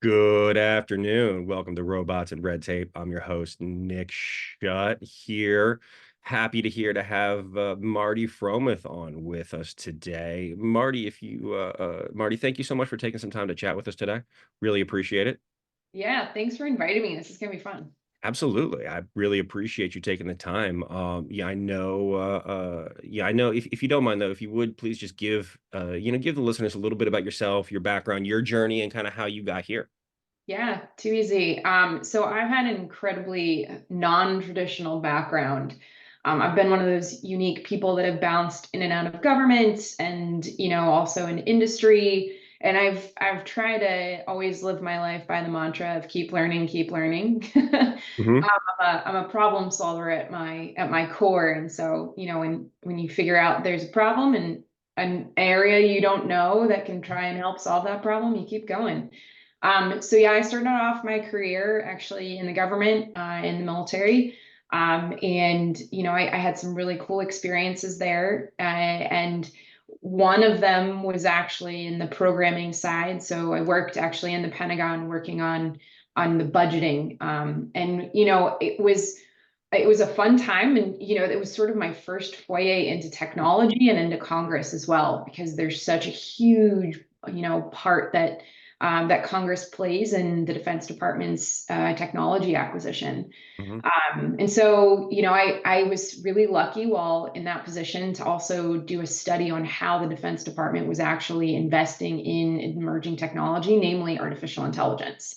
Good afternoon. Welcome to Robots and Red Tape. I'm your host, Nick Shutt here. Happy to have Marty Fromuth on with us today. Marty, Marty, thank you so much for taking some time to chat with us today. Really appreciate it. Yeah, thanks for inviting me. This is gonna be fun. Absolutely. I really appreciate you taking the time. I know if you don't mind though, if you would please just give the listeners a little bit about yourself, your background, your journey, and kind of how you got here. Yeah, too easy. So I've had an incredibly non-traditional background. I've been one of those unique people that have bounced in and out of government and, also in industry. And I've tried to always live my life by the mantra of keep learning, keep learning. Hmm. I'm a problem solver at my core. And so, when you figure out there's a problem and an area you don't know that can try and help solve that problem, you keep going. So yeah, I started off my career actually in the government, in the military. And I had some really cool experiences there. And one of them was actually in the programming side. So I worked actually in the Pentagon working on the budgeting. And it was a fun time, and it was sort of my first foray into technology and into Congress as well, because there's such a huge part that Congress plays in the Defense Department's technology acquisition. Hmm. And so, I was really lucky while in that position to also do a study on how the Defense Department was actually investing in emerging technology, namely artificial intelligence.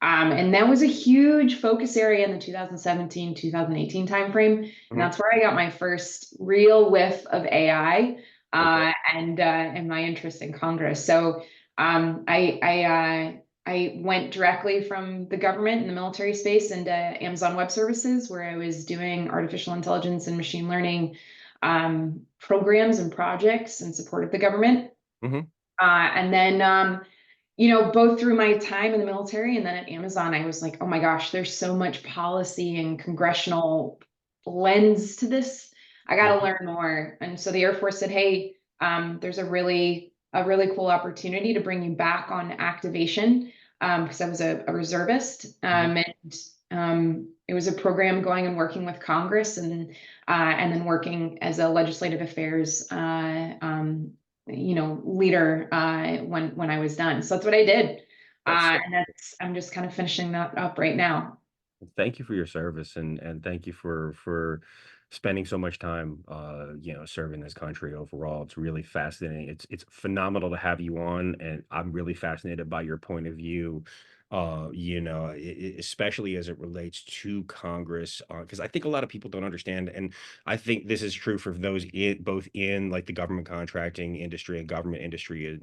And that was a huge focus area in the 2017, 2018 timeframe. And Hmm. that's where I got my first real whiff of AI Okay. and my interest in Congress. So I went directly from the government and the military space into Amazon Web Services, where I was doing artificial intelligence and machine learning programs and projects in support of the government. Hmm. And then, both through my time in the military and then at Amazon, I was like, oh my gosh, there's so much policy and congressional lens to this. I got to Hmm. learn more. And so the Air Force said, hey, there's a really cool opportunity to bring you back on activation, because I was a reservist. Hmm. It was a program going and working with Congress and then working as a legislative affairs leader when I was done. So that's what I did. That's And I'm just kind of finishing that up right now. Thank you for your service and thank you for spending so much time serving this country overall. It's really fascinating. It's phenomenal to have you on, and I'm really fascinated by your point of view. Especially as it relates to Congress, because I think a lot of people don't understand, and I think this is true for those both in like the government contracting industry and government industry,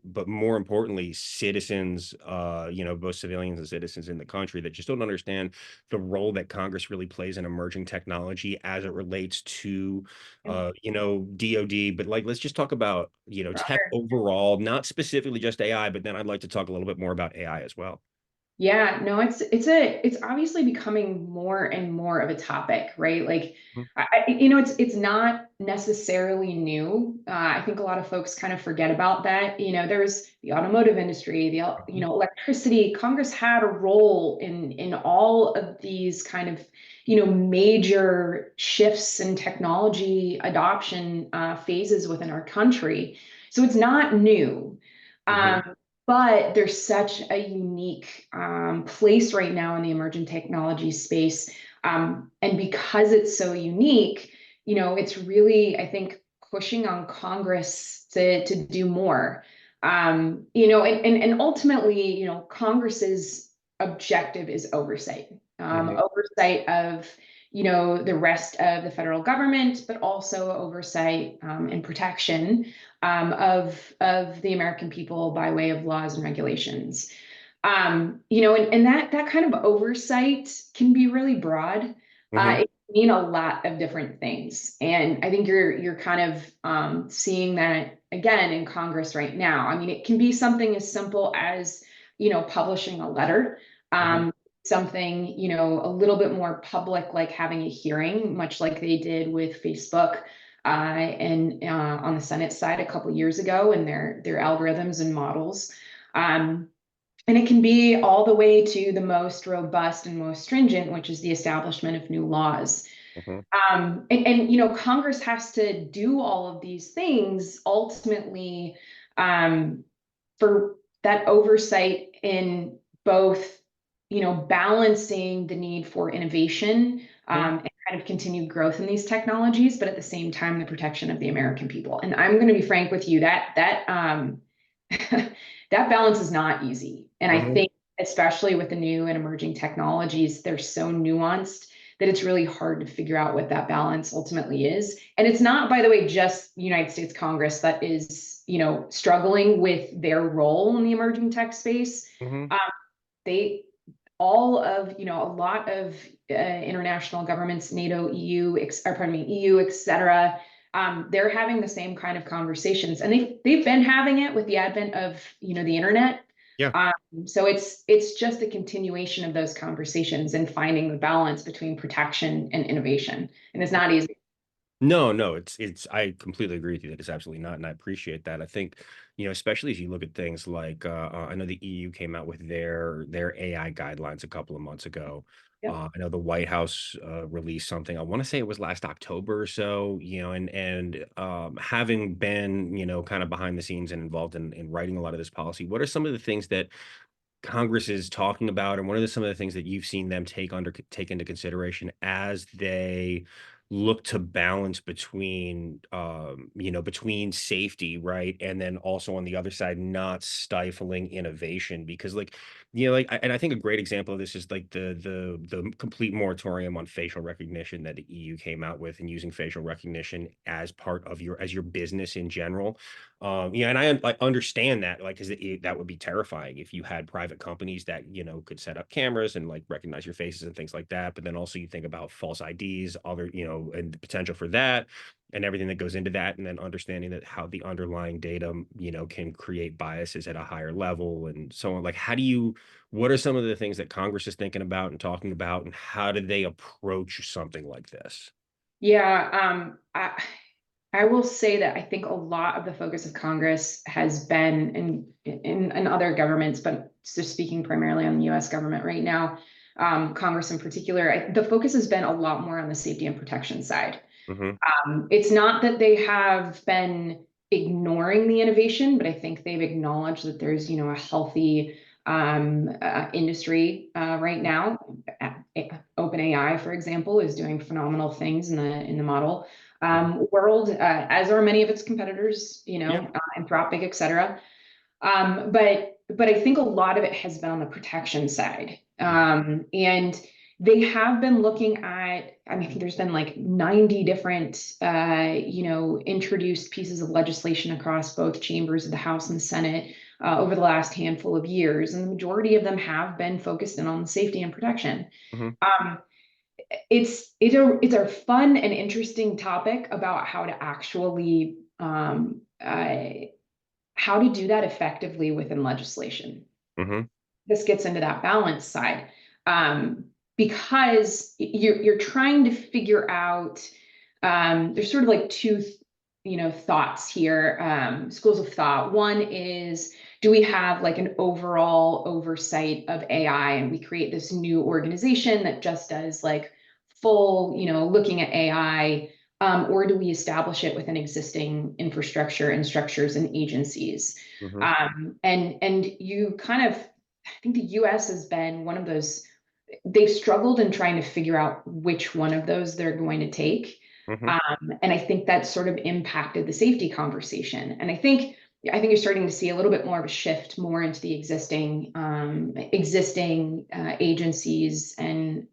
but more importantly, citizens, both civilians and citizens in the country that just don't understand the role that Congress really plays in emerging technology as it relates to, DoD. But like, let's just talk about tech overall, not specifically just AI, but then I'd like to talk a little bit more about AI as well. Yeah, no, it's obviously becoming more and more of a topic, right? Like, Mhm. it's not necessarily new. I think a lot of folks kind of forget about that. There's the automotive industry, Mhm. electricity. Congress had a role in all of these kind of major shifts in technology adoption phases within our country. So it's not new. Mhm. Um, but there's such a unique place right now in the emerging technology space. And because it's so unique, it's really, I think, pushing on Congress to do more. And ultimately, Congress's objective is oversight, Mhm. oversight of, the rest of the federal government, but also oversight and protection of the American people by way of laws and regulations. And that kind of oversight can be really broad. Mhm. It can mean a lot of different things, and I think you're kind of seeing that again in Congress right now. I mean, it can be something as simple as publishing a letter. Mhm. Something a little bit more public, like having a hearing, much like they did with Facebook and on the Senate side a couple years ago, and their algorithms and models. Um, And it can be all the way to the most robust and most stringent, which is the establishment of new laws. Mhm. Congress has to do all of these things ultimately, um, for that oversight in both, balancing the need for innovation, Mhm. and kind of continued growth in these technologies, but at the same time, the protection of the American people. And I'm going to be frank with you, that that balance is not easy. And I Mhm. think, especially with the new and emerging technologies, they're so nuanced that it's really hard to figure out what that balance ultimately is. And it's not, by the way, just United States Congress that is, struggling with their role in the emerging tech space. Mhm. Um, they all of, a lot of international governments, NATO, EU, or pardon me, EU, et cetera, they're having the same kind of conversations, and they've been having it with the advent of, the internet. Yeah. Um, so it's just a continuation of those conversations and finding the balance between protection and innovation, and it's not easy. No, no, it's I completely agree with you that it's absolutely not, and I appreciate that. I think, especially as you look at things like I know the EU came out with their AI guidelines a couple of months ago. Yep. I know the White House released something. I want to say it was last October or so, and having been, kind of behind the scenes and involved in writing a lot of this policy, what are some of the things that Congress is talking about, and what are some of the things that you've seen them take into consideration as they look to balance between, between safety, right, and then also on the other side, not stifling innovation? Because, like, and I think a great example of this is like the complete moratorium on facial recognition that the EU came out with, and using facial recognition as part of your business in general. And I understand that, like, 'cause that would be terrifying if you had private companies that, could set up cameras and, like, recognize your faces and things like that, but then also you think about false IDs, other, and the potential for that, and everything that goes into that, and then understanding that how the underlying data, can create biases at a higher level and so on. Like, what are some of the things that Congress is thinking about and talking about, and how do they approach something like this? Yeah, I will say that I think a lot of the focus of Congress has been in other governments, but just speaking primarily on the U.S. government right now, Congress in particular, the focus has been a lot more on the safety and protection side. Mhm. It's not that they have been ignoring the innovation, but I think they've acknowledged that there's, a healthy industry right now. OpenAI, for example, is doing phenomenal things in the model Mhm. world, as are many of its competitors, Yeah. Anthropic, et cetera. But I think a lot of it has been on the protection side. And they have been looking at, I mean, there's been like 90 different, introduced pieces of legislation across both chambers of the House and Senate over the last handful of years. And the majority of them have been focused in on safety and protection. Mhm. Um, it's a fun and interesting topic about how to do that effectively within legislation. Mhm. This gets into that balance side, um, because you're trying to figure out. There's sort of like two, thoughts here, schools of thought. One is, do we have like an overall oversight of AI, and we create this new organization that just does like full, looking at AI, or do we establish it within existing infrastructure and structures and agencies? Mhm. And you kind of, I think the US has been one of those, they've struggled in trying to figure out which one of those they're going to take. Mhm. And I think that sort of impacted the safety conversation. And I think you're starting to see a little bit more of a shift more into the existing agencies and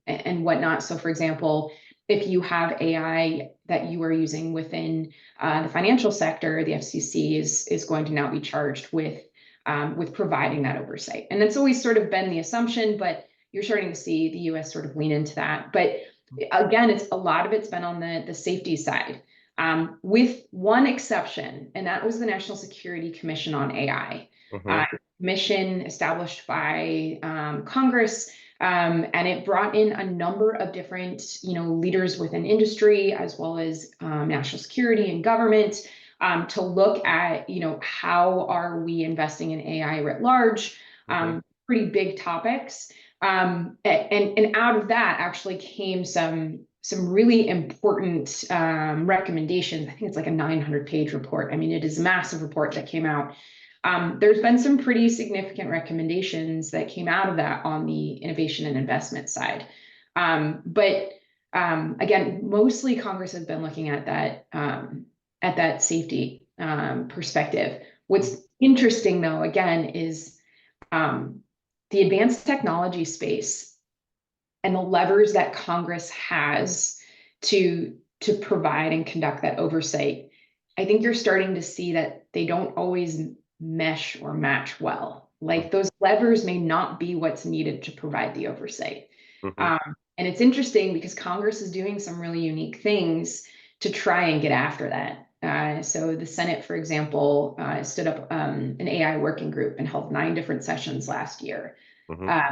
whatnot. So, for example, if you have AI that you are using within the financial sector, the FCC is going to now be charged with providing that oversight. And it's always sort of been the assumption, but you're starting to see the US sort of lean into that. But again, it's a lot of it's been on the safety side, with one exception, and that was the National Security Commission on AI. Mhm. Commission established by Congress, and it brought in a number of different, leaders within industry as well as national security and government, to look at, how are we investing in AI writ large? Mhm. pretty big topics. And out of that actually came some really important recommendations. I think it's like a 900-page report. I mean, it is a massive report that came out. There's been some pretty significant recommendations that came out of that on the innovation and investment side. But again, mostly Congress has been looking at that safety perspective. What's interesting, though, again, is the advanced technology space and the levers that Congress has to provide and conduct that oversight. I think you're starting to see that they don't always mesh or match well. Like those levers may not be what's needed to provide the oversight. Mhm. And it's interesting because Congress is doing some really unique things to try and get after that. So the Senate, for example, stood up an AI working group and held 9 different sessions last year. Mhm.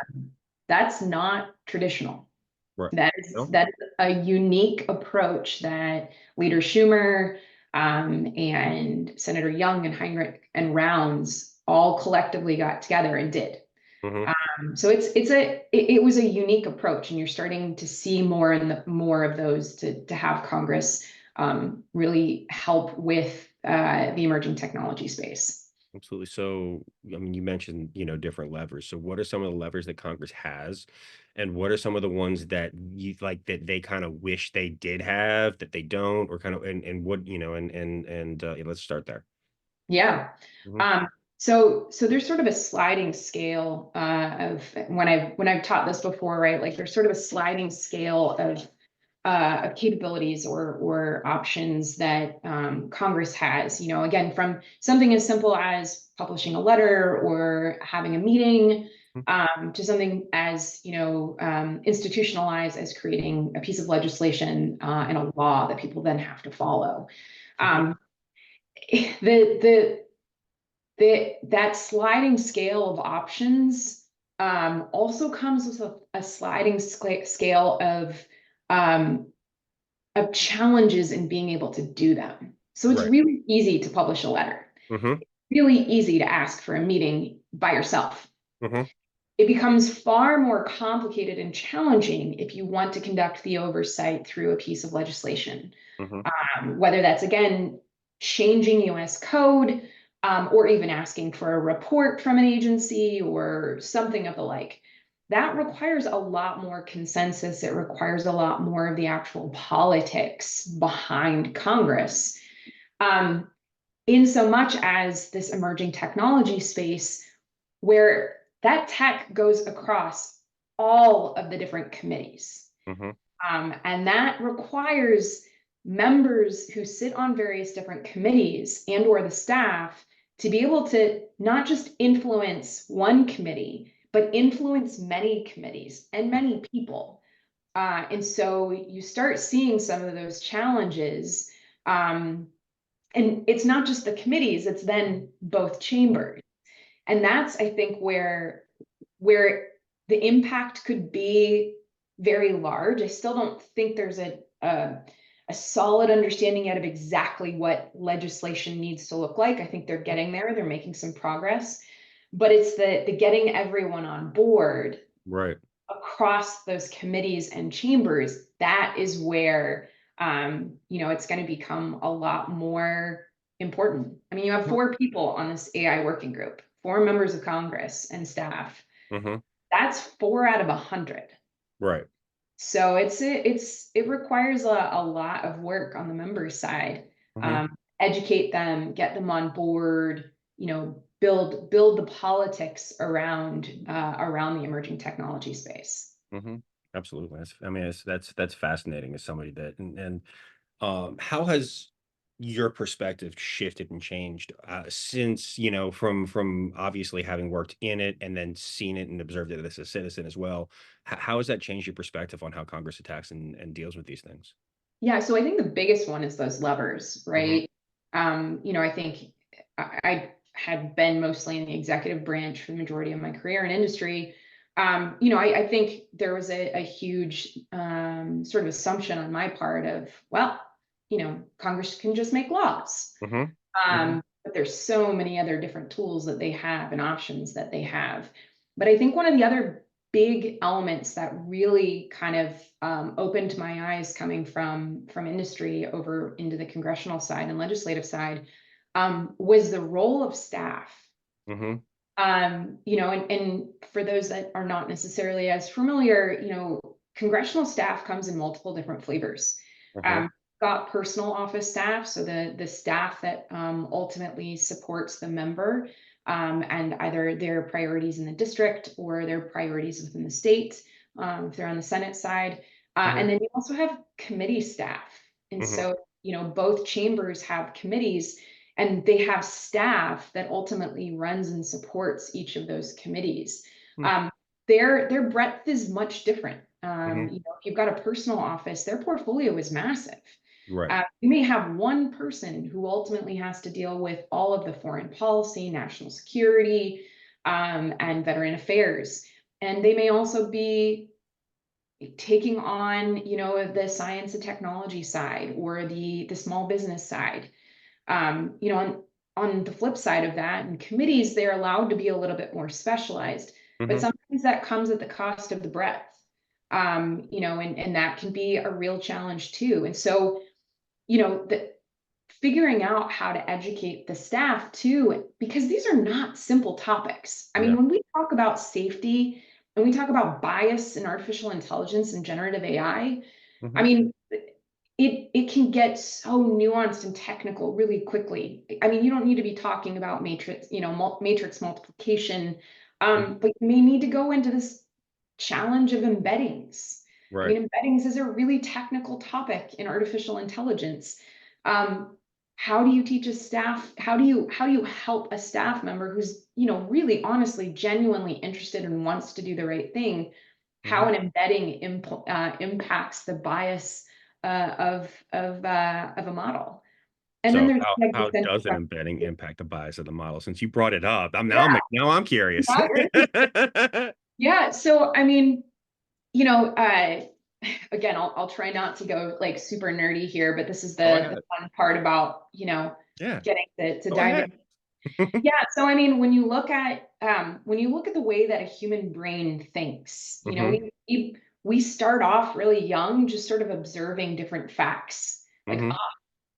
That's not traditional. Right. That is No? that is a unique approach that Leader Schumer and Senator Young and Heinrich and Rounds all collectively got together and did. Mhm. So it was a unique approach, and you're starting to see more of those to have Congress really help with the emerging technology space. Absolutely. So, I mean, you mentioned, different levers. So what are some of the levers that Congress has? And what are some of the ones that you like that they kind of wish they did have that they don't, or kind of, and what, yeah, let's start there. Yeah. Hmm. Um, so there's sort of a sliding scale of when I've taught this before, right? Like there's sort of a sliding scale of capabilities or options that Congress has. Again, from something as simple as publishing a letter or having a meeting, to something as institutionalized as creating a piece of legislation and a law that people then have to follow. Um, the that sliding scale of options also comes with a sliding scale um, of challenges in being able to do them. So it's Right. really easy to publish a letter. Hmm. Really easy to ask for a meeting by yourself. Hmm. It becomes far more complicated and challenging if you want to conduct the oversight through a piece of legislation. Hmm. Whether that's, again, changing US code, or even asking for a report from an agency or something of the like. That requires a lot more consensus. It requires a lot more of the actual politics behind Congress. Um, in so much as this emerging technology space, where that tech goes across all of the different committees. Hmm. And that requires members who sit on various different committees and or the staff to be able to not just influence one committee, but influence many committees and many people. And so you start seeing some of those challenges. And it's not just the committees, it's then both chambers. And that's, I think, where the impact could be very large. I still don't think there's a solid understanding yet of exactly what legislation needs to look like. I think they're getting there. They're making some progress, but it's the getting everyone on board Right. across those committees and chambers. That is where it's going to become a lot more important. I mean, you have 4 people on this AI working group, 4 members of Congress and staff. Hmm. That's 4 out of 100. Right. So it requires a lot of work on the members' side. Hmm. Educate them, get them on board, build the politics around the emerging technology space. Hmm. Absolutely. I mean, that's fascinating as somebody that, how has your perspective shifted and changed since, from obviously having worked in it and then seen it and observed it as a citizen as well? How has that changed your perspective on how Congress attacks and deals with these things? Yeah, so I think the biggest one is those levers, Hmm. right? I think I had been mostly in the executive branch for the majority of my career in industry. I think there was a huge sort of assumption on my part of, well, Congress can just make laws. Hmm. Hmm. But there's so many other different tools that they have and options that they have. But I think one of the other big elements that really kind of opened my eyes coming from industry over into the congressional side and legislative side was the role of staff. Hmm. And for those that are not necessarily as familiar, congressional staff comes in multiple different flavors. Hmm. Um, got personal office staff, so the staff that ultimately supports the member and either their priorities in the district or their priorities within the state, if they're on the Senate side. Hmm. And then you also have committee staff. And Hmm. so, both chambers have committees and they have staff that ultimately runs and supports each of those committees. Um, their breadth is much different. Hmm. If you've got a personal office, their portfolio is massive. Right. You may have one person who ultimately has to deal with all of the foreign policy, national security, and veteran affairs. And they may also be taking on, the science and technology side or the small business side. On the flip side of that, in committees, they're allowed to be a little bit more specialized, but Hmm. sometimes that comes at the cost of the breadth. And that can be a real challenge too. And so, the figuring out how to educate the staff too, because these are not simple topics. I No. mean, when we talk about safety and we talk about bias in artificial intelligence and generative AI, I Hmm. mean, it can get so nuanced and technical really quickly. I mean, you don't need to be talking about matrix, matrix multiplication, but you may need to go into this challenge of embeddings. I Right. mean, embeddings is a really technical topic in artificial intelligence. Um, how do you teach a staff? How do you help a staff member who's really honestly genuinely interested and wants to do the right thing? How Hmm. an embedding impacts the bias of a model. And then So there's how like the how central does an question. embedding impact the bias of the model? Since you brought it up, Yeah, now I'm curious. now you're yeah. So I mean, you know, uh, again, I'll try not to go like super nerdy here, but this is Go the ahead. fun part about Yeah, getting to go dive ahead. in. Yeah. So I mean, when you look at the way that a human brain thinks, Hmm. we start off really young, just sort of observing different facts. Like, Hmm.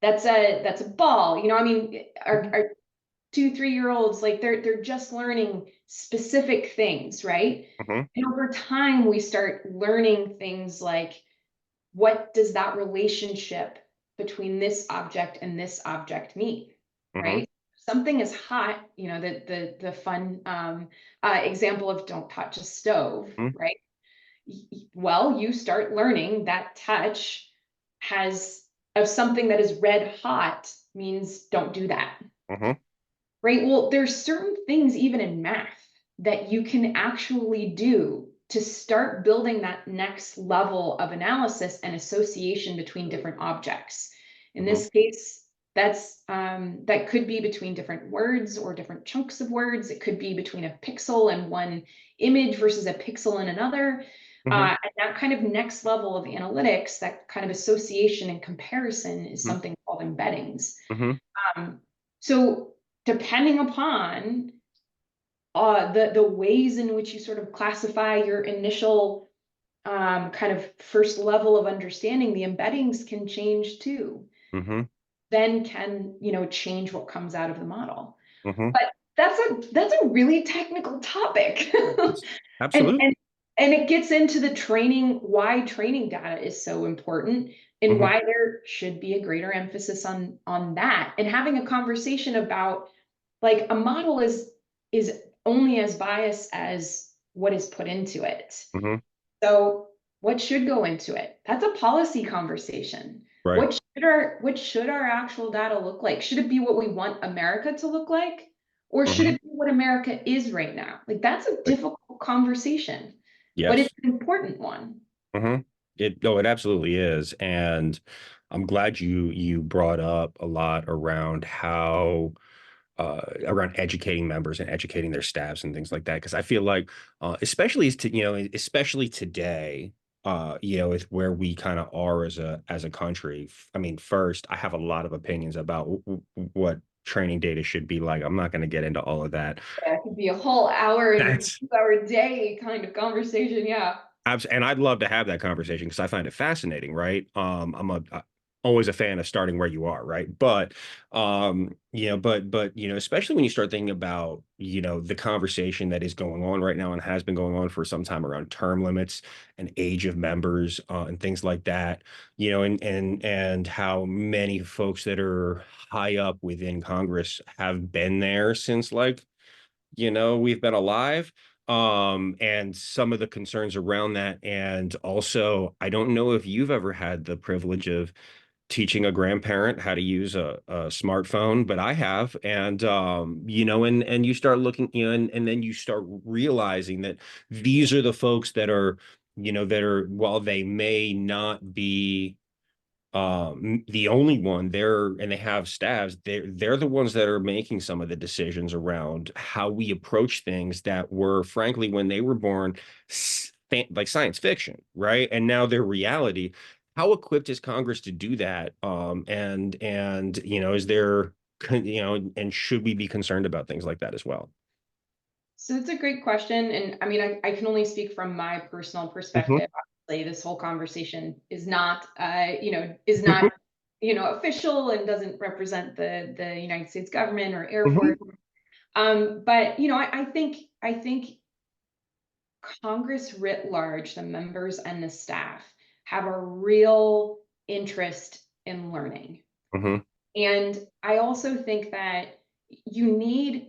that's a ball. I mean, Hmm. our 2, 3 year olds, like they're just learning specific things, right? Hmm. And over time, we start learning things like, what does that relationship between this object and this object mean, Hmm. right? Something is hot, the fun example of don't touch a stove, right? Well, you start learning that touch has of something that is red hot means don't do that, Hmm. right? Well, there's certain things even in math that you can actually do to start building that next level of analysis and association between different objects. In Hmm. this case, that could be between different words or different chunks of words. It could be between a pixel and one image versus a pixel and another. Hmm. And that kind of next level of analytics, that kind of association and comparison, is Hmm. something called embeddings. Hmm. Um, so depending upon the ways in which you sort of classify your initial kind of first level of understanding, the embeddings can change too. Hmm. Then can change what comes out of the model. Hmm. But that's a really technical topic, and Absolutely. and and it gets into the training, why training data is so important, and Hmm. why there should be a greater emphasis on that, and having a conversation about, like, a model is only as biased as what is put into it. Hmm. So what should go into it? That's a policy conversation. Right. What should our actual data look like? Should it be what we want America to look like? Or should Hmm. it be what America is right now? Like, that's a Right. difficult conversation, but it's Yes. an important one. Hmm. It absolutely is. And I'm glad you brought up a lot around how around educating members and educating their staffs and things like that. Because I feel like, especially especially today, with where we kind of are as a country. I mean, first, I have a lot of opinions about what training data should be like. I'm not going to get into all of that. Yeah, it could be a whole hour and That's 2 hour day kind of conversation. Yeah. And I'd love to have that conversation because I find it fascinating, right? Always a fan of starting where you are, right? But especially when you start thinking about, the conversation that is going on right now and has been going on for some time around term limits and age of members, and things like that, and how many folks that are high up within Congress have been there since, like, we've been alive, and some of the concerns around that. And also, I don't know if you've ever had the privilege of teaching a grandparent how to use a smartphone, but I have. And and you start looking, and then you start realizing that these are the folks that are, while they may not be the only one there, and they have staffs, they're the ones that are making some of the decisions around how we approach things that were, frankly, when they were born, like science fiction, right? And now they're reality. How equipped is Congress to do that? And is there, and should we be concerned about things like that as well? So it's a great question. And I mean, I can only speak from my personal Hmm. perspective. Obviously, this whole conversation is not, is not, official and doesn't represent the United States government or Air Force. Hmm. But I think Congress writ large, the members and the staff, have a real interest in learning. Hmm. And I also think that you need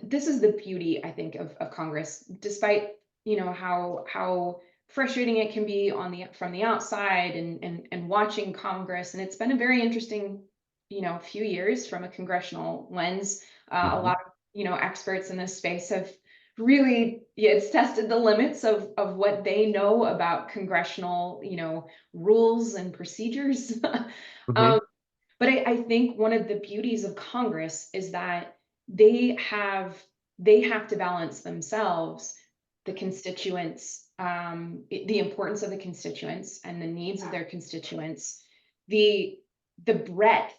this is the beauty, I think, of Congress, despite how frustrating it can be on the from the outside and watching Congress. And it's been a very interesting, few years from a congressional lens. A Hmm. lot of experts in this space have really, yeah, it's tested the limits of what they know about congressional, rules and procedures. Hmm. um, but I think one of the beauties of Congress is that they have they have to balance themselves, the constituents, the importance of the constituents and the needs of their constituents, the the breadth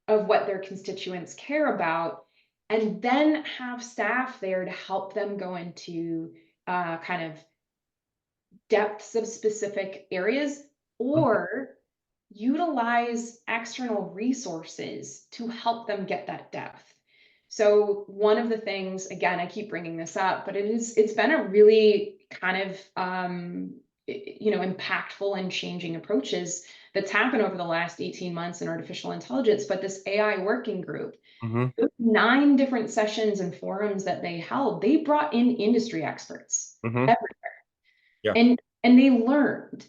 of what their constituents care about, and then have staff there to help them go into kind of depths of specific areas, or utilize external resources to help them get that depth. So one of the things, again, I keep bringing this up, but it's been a really kind of impactful and changing approaches that's happened over the last 18 months in artificial intelligence. But this AI working group, Hmm. those 9 different sessions and forums that they held, they brought in industry experts, Hmm. Yeah. and they learned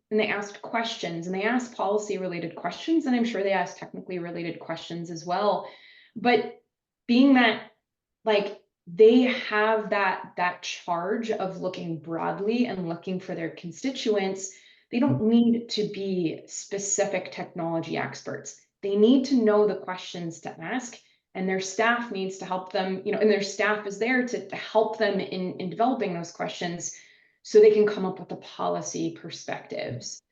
and they asked questions, and they asked policy related questions, and I'm sure they asked technically related questions as well. But being that, like, they have that charge of looking broadly and looking for their constituents, they don't need to be specific technology experts. They need to know the questions to ask, and their staff needs to help them, and their staff is there to help them in developing those questions so they can come up with the policy perspectives.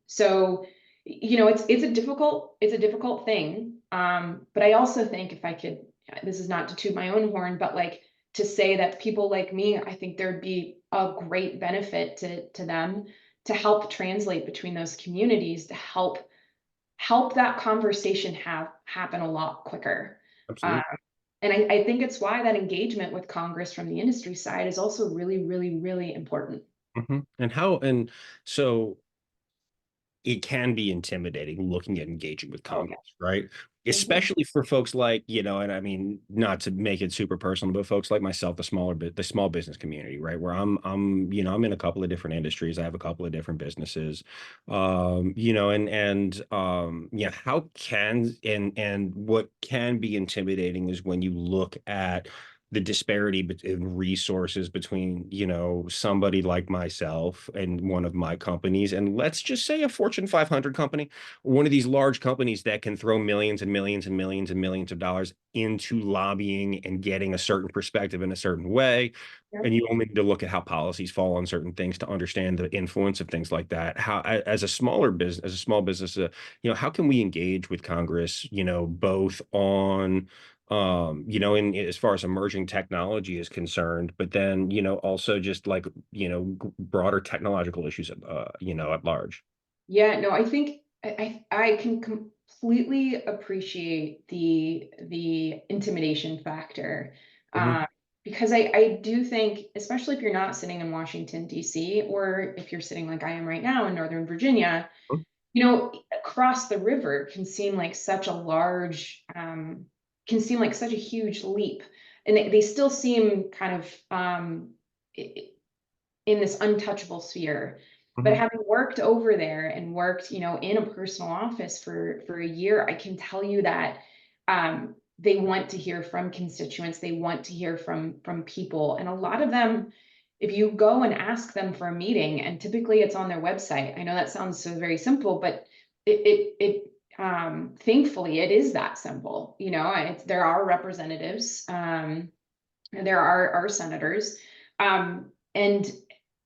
So it's a difficult thing. But I also think, if I could, this is not to toot my own horn, but like, to say that people like me, I think there'd be a great benefit to them to help translate between those communities, to help that conversation happen a lot quicker. Uh, Absolutely. and I think it's why that engagement with Congress from the industry side is also really, really, really important. Hmm. And so it can be intimidating looking at engaging with Oh yeah. Congress, right? Mhm. Especially for folks like, and I mean, not to make it super personal, but folks like myself, the small business community, right? Where I'm in a couple of different industries. I have a couple of different businesses. How can and what can be intimidating is when you look at the disparity in resources between, somebody like myself and one of my companies, and let's just say a Fortune 500 company, one of these large companies that can throw millions and millions and millions and millions of dollars into lobbying and getting a certain perspective in a certain way. And you only need to look at how policies fall on certain things to understand the influence of things like that. How, as a smaller business, as a small business, how can we engage with Congress, both on, in as far as emerging technology is concerned, but then, also just like, broader technological issues, at large. Yeah, no, I think I can completely appreciate the intimidation factor. Hmm. Uh, because I do think, especially if you're not sitting in Washington, DC, or if you're sitting like I am right now in Northern Virginia, across the river can seem like such a large, can seem like such a huge leap. And they still seem kind of in this untouchable sphere. But Hmm. having worked over there and worked, in a personal office for a year, I can tell you that they want to hear from constituents. They want to hear from people, and a lot of them, if you go and ask them for a meeting, and typically it's on their website. I know that sounds so very simple, but thankfully it is that simple. There are representatives. There are senators. And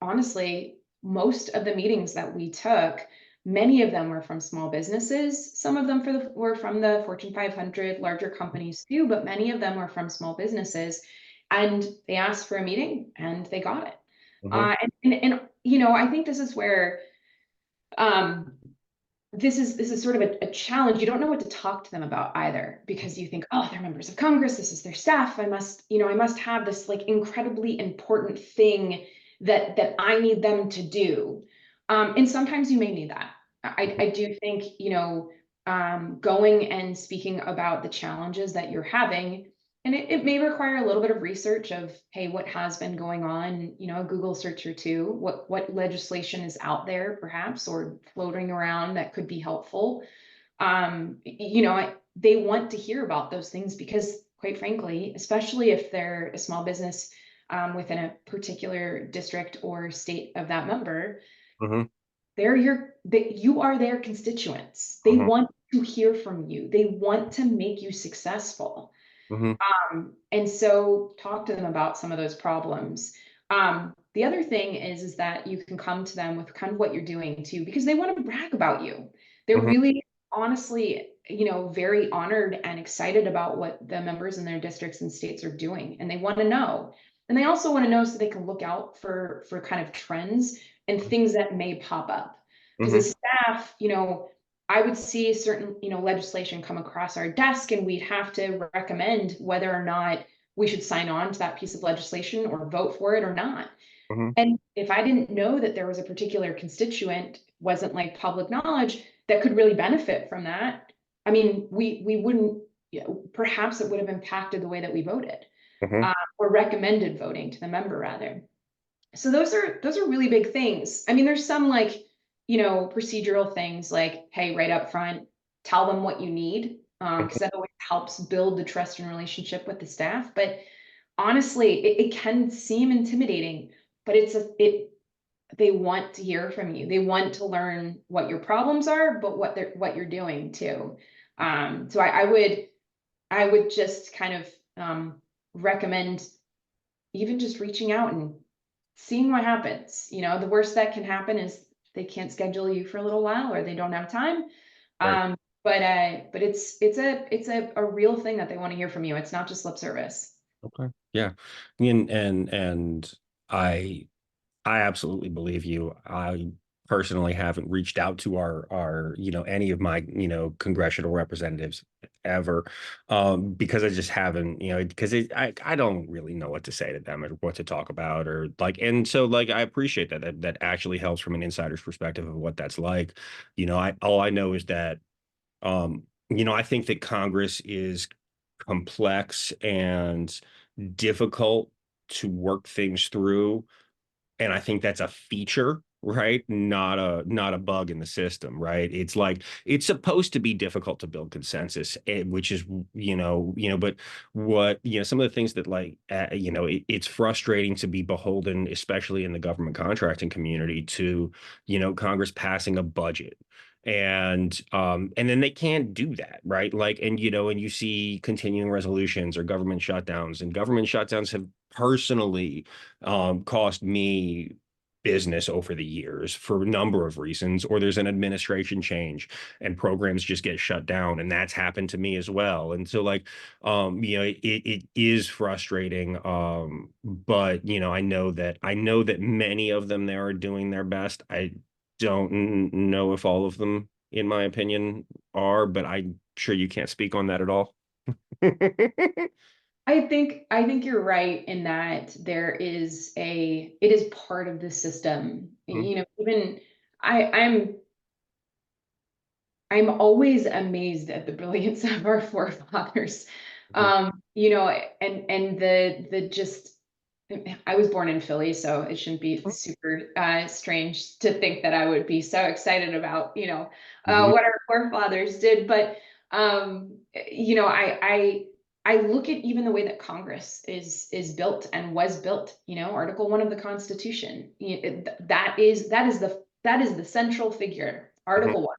honestly, most of the meetings that we took, many of them were from small businesses. Some of them were from the Fortune 500, larger companies too, but many of them were from small businesses. And they asked for a meeting and they got it. Hmm. I think this is where um, this is sort of a challenge. You don't know what to talk to them about either, because you think, oh, they're members of Congress, this is their staff. I must have this like incredibly important thing that I need them to do. And sometimes you may need that. I do think, going and speaking about the challenges that you're having, and it may require a little bit of research of, hey, what has been going on, a Google search or two, what legislation is out there perhaps, or floating around that could be helpful. They want to hear about those things because, quite frankly, especially if they're a small business within a particular district or state of that member, Hmm. you are their constituents. They Hmm. want to hear from you. They want to make you successful. Hmm. And so talk to them about some of those problems. The other thing is that you can come to them with kind of what you're doing too, because they want to brag about you. They're Hmm. really honestly, very honored and excited about what the members in their districts and states are doing, and they want to know. And they also want to know so they can look out for kind of trends and things that may pop up. Because Hmm. as staff, I would see certain, legislation come across our desk, and we'd have to recommend whether or not we should sign on to that piece of legislation or vote for it or not. Hmm. And if I didn't know that there was a particular constituent, wasn't like public knowledge, that could really benefit from that, I mean, we wouldn't, perhaps it would have impacted the way that we voted, Hmm. or recommended voting to the member rather. So those are really big things. I mean, there's some like, procedural things like, hey, right up front, tell them what you need, because that always helps build the trust and relationship with the staff. But honestly, it can seem intimidating, but they want to hear from you. They want to learn what your problems are, but what you're doing too. So I would just kind of recommend even just reaching out and seeing what happens. The worst that can happen is they can't schedule you for a little while, or they don't have time. Right. But it's a real thing that they want to hear from you. It's not just lip service. Okay. Yeah. And I I absolutely believe you. I personally haven't reached out to our, any of my, congressional representatives ever, because I just haven't, because I don't really know what to say to them or what to talk about or like, and so like I appreciate that actually helps from an insider's perspective of what that's like. All I know is that, I think that Congress is complex and difficult to work things through, and I think that's a feature. right? Not a bug in the system, right? It's like it's supposed to be difficult to build consensus, which is but what some of the things that like it's frustrating to be beholden, especially in the government contracting community, to Congress passing a budget. And then they can't do that, right? Like, and you see continuing resolutions or government shutdowns have personally cost me business over the years for a number of reasons, or there's an administration change and programs just get shut down. And that's happened to me as well. And so like, it is frustrating. But I know that many of them there are doing their best. I don't know if all of them, in my opinion, are, but I'm sure you can't speak on that at all. I think you're right in that it is part of the system. Mhm, Even I'm always amazed at the brilliance of our forefathers. mhm, And the just I was born in Philly, so it shouldn't be super strange to think that I would be so excited about, mhm, what our forefathers did. But I look at even the way that Congress is built and was built. Article 1 of the Constitution. That is the central figure. mhm, Article 1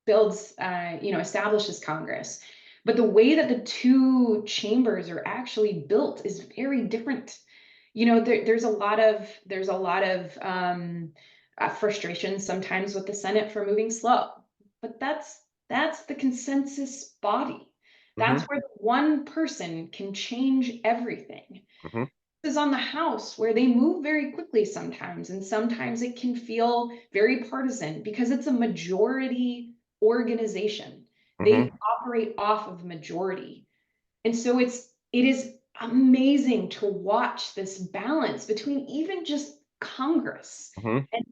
builds, establishes Congress. But the way that the two chambers are actually built is very different. There's a lot of frustration sometimes with the Senate for moving slow, but that's the consensus body. That's mhm, where the one person can change everything. mhm, Is on the House where they move very quickly sometimes, and sometimes it can feel very partisan because it's a majority organization. They mhm, operate off of majority. And so it is amazing to watch this balance between even just Congress mhm, and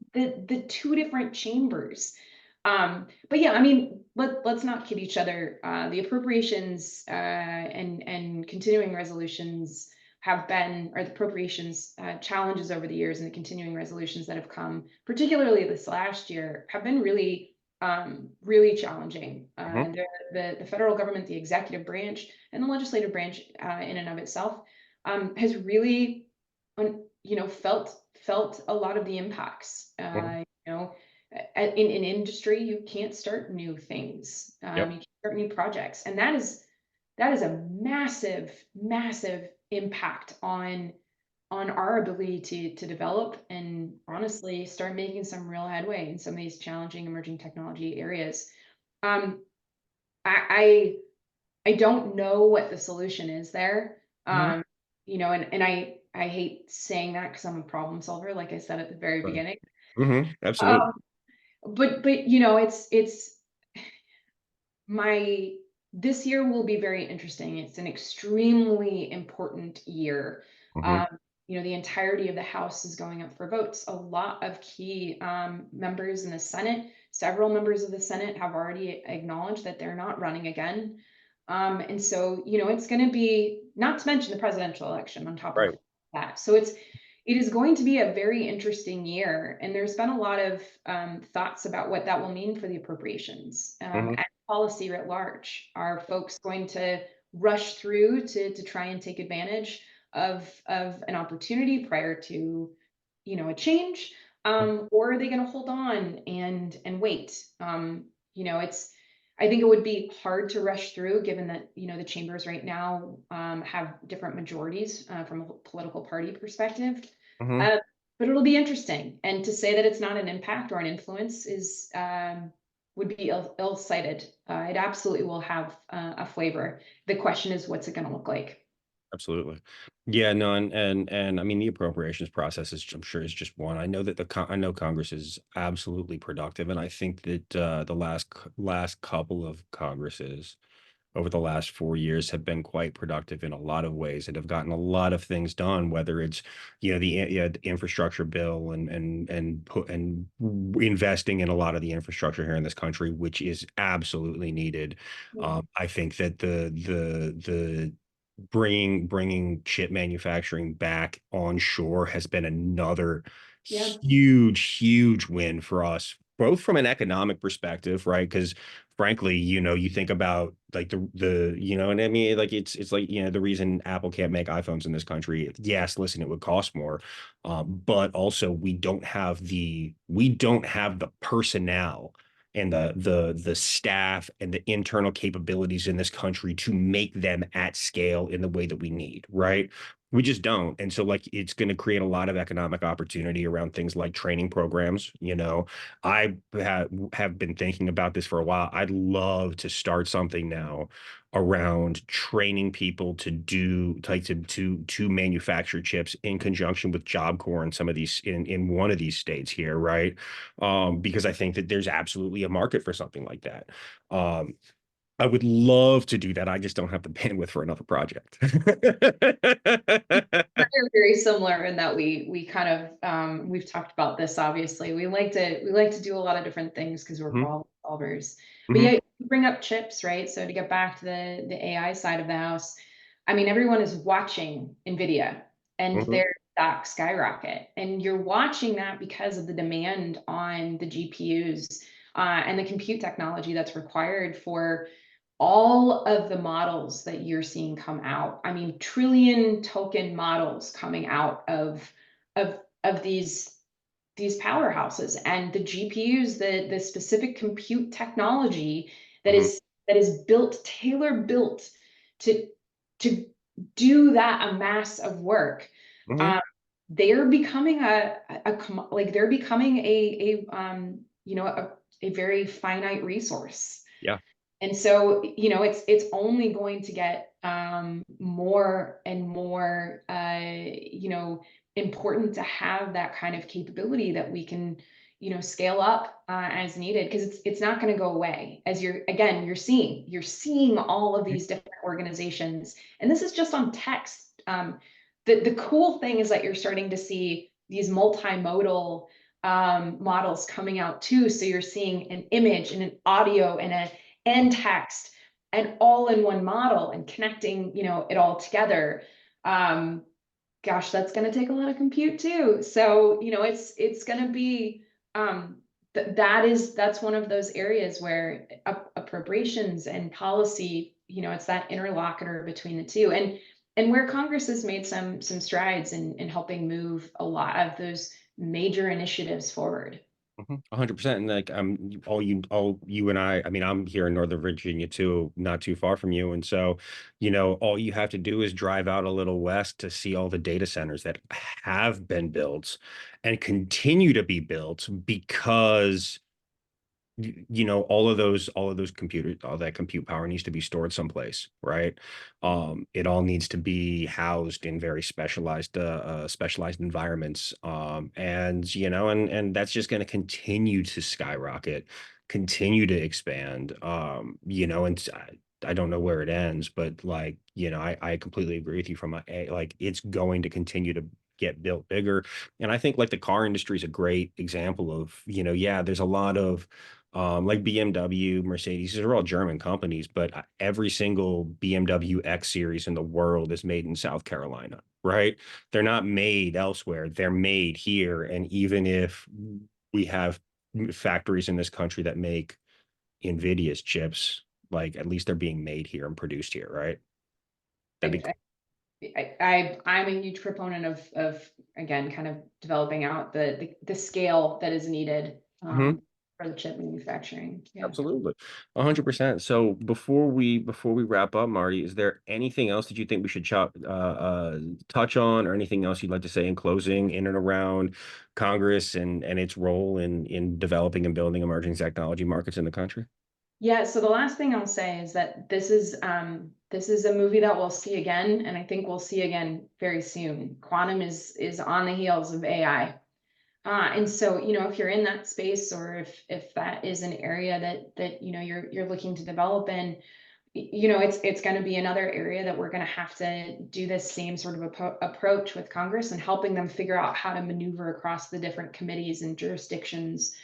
the two different chambers. But yeah, I mean, let's not kid each other. The appropriations and continuing resolutions have been, or the appropriations challenges over the years, and the continuing resolutions that have come, particularly this last year, have been really challenging. mhm. The federal government, the executive branch, and the legislative branch, in and of itself, has really, felt a lot of the impacts. Mhm. In an industry, you can't start new things. Yep. You can't start new projects, and that is a massive, massive impact on our ability to develop and honestly start making some real headway in some of these challenging emerging technology areas. Um, I don't know what the solution is there. Mhm. And I hate saying that because I'm a problem solver, like I said at the very Right. beginning. Absolutely. Um, but it's my this year will be very interesting. It's an extremely important year. Mhm. Um, the entirety of the House is going up for votes. A lot of key members in the Senate, several members of the Senate have already acknowledged that they're not running again. And so, it's going to be, not to mention the presidential election on top of Right. that. So it is going to be a very interesting year. And there's been a lot of thoughts about what that will mean for the appropriations. Mhm. Policy writ large? Are folks going to rush through to try and take advantage of an opportunity prior to, a change? Or are they going to hold on and wait? It's I think it would be hard to rush through given that, the chambers right now have different majorities from a political party perspective. Mhm. Uh, but it'll be interesting. And to say that it's not an impact or an influence is would be ill-cited. It absolutely will have a flavor. The question is, what's it going to look like? Absolutely. Yeah, no, and I mean the appropriations process is, I'm sure, is just one. I know Congress is absolutely productive, and I think that the last couple of Congresses over the last 4 years have been quite productive in a lot of ways and have gotten a lot of things done, whether it's, the infrastructure bill and investing in a lot of the infrastructure here in this country, which is absolutely needed. Mhm. I think that the bringing chip manufacturing back onshore has been another Yeah. huge win for us, both from an economic perspective, right? Because frankly, you think about like you know what I mean? Like it's like, the reason Apple can't make iPhones in this country. Yes, listen, it would cost more. But also we don't have the personnel and the staff and the internal capabilities in this country to make them at scale in the way that we need, right? We just don't. And so like it's going to create a lot of economic opportunity around things like training programs. I have been thinking about this for a while. I'd love to start something now around training people to manufacture chips in conjunction with Job Corps in some of these in one of these states here, right? Because I think that there's absolutely a market for something like that. Um, I would love to do that. I just don't have the bandwidth for another project. We're very similar in that we kind of we've talked about this obviously. We like to do a lot of different things because we're Mhm, problem solvers. But mhm, yeah, you bring up chips, right? So to get back to the AI side of the house, I mean everyone is watching Nvidia and mhm, their stock skyrocket. And you're watching that because of the demand on the GPUs and the compute technology that's required for all of the models that you're seeing come out. I mean, trillion token models coming out of these powerhouses and the GPUs, the specific compute technology that mhm, is built, tailor built to to do that a mass of work. mhm. Um, they're becoming like they're becoming a very finite resource. Yeah. And so, it's only going to get more and more, important to have that kind of capability that we can, scale up as needed because it's not going to go away. As you're seeing all of these different organizations, and this is just on text. The cool thing is that you're starting to see these multimodal models coming out too. So you're seeing an image and an audio and text and all in one model and connecting, it all together. Um, Gosh, that's going to take a lot of compute too. So, it's going to be that's one of those areas where appropriations and policy, it's that interlocutor between the two. And where Congress has made some strides in helping move a lot of those major initiatives forward. 100%. And like all you and I mean, I'm here in Northern Virginia too, not too far from you. And so, all you have to do is drive out a little west to see all the data centers that have been built and continue to be built because all of those computers, all that compute power needs to be stored someplace, right? It all needs to be housed in very specialized environments. And that's just going to continue to skyrocket, continue to expand. And I don't know where it ends, but like, I completely agree with you from like it's going to continue to get built bigger. And I think like the car industry is a great example of, yeah, there's a lot of like BMW, Mercedes, these are all German companies, but every single BMW X series in the world is made in South Carolina, right? They're not made elsewhere. They're made here. And even if we have factories in this country that make NVIDIA's chips, like at least they're being made here and produced here, right? That'd be I, cool. I'm a huge proponent of again kind of developing out the scale that is needed for the chip manufacturing. Yeah. Absolutely. 100%. So before we wrap up, Marty, is there anything else that you think we should touch on or anything else you'd like to say in closing in and around Congress and its role in developing and building emerging technology markets in the country? Yeah, so the last thing I'll say is that this is a movie that we'll see again, and I think we'll see again very soon. Quantum is on the heels of AI. And so, if you're in that space or if that is an area that you're looking to develop in, it's going to be another area that we're going to have to do this same sort of approach with Congress and helping them figure out how to maneuver across the different committees and jurisdictions.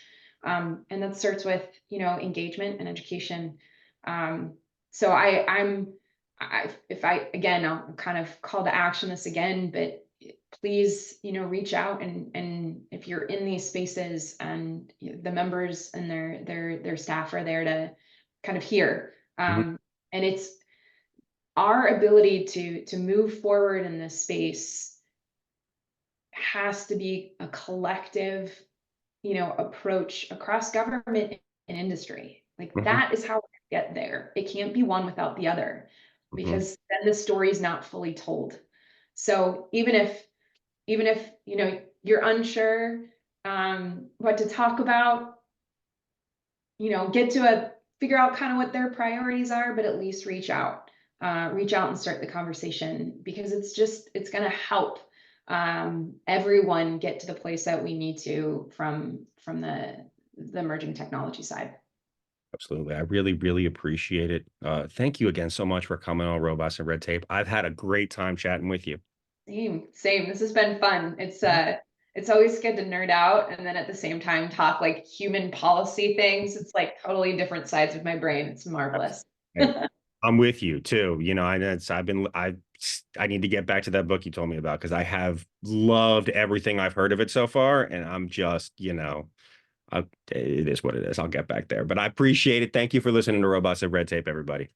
And that starts with, engagement and education. So if I, again, I'll kind of call to action this again, but please, reach out, and if you're in these spaces and the members and their staff are there to kind of hear. Mhm, And it's our ability to move forward in this space has to be a collective, approach across government and industry. Like mhm, that is how we get there. It can't be one without the other, mhm. because then the story is not fully told. So even if you're unsure what to talk about, get to a figure out kind of what their priorities are, but at least reach out and start the conversation, because it's going to help everyone get to the place that we need to from the emerging technology side. Absolutely. I really, really appreciate it. Thank you again so much for coming on Robots and Red Tape. I've had a great time chatting with you. Same. This has been fun. It's always good to nerd out and then at the same time talk like human policy things. It's like totally different sides of my brain. It's marvelous. Hey, I'm with you too. I need to get back to that book you told me about because I have loved everything I've heard of it so far, and I'm just, it is what it is. I'll get back there, but I appreciate it. Thank you for listening to Robots of Red Tape, everybody.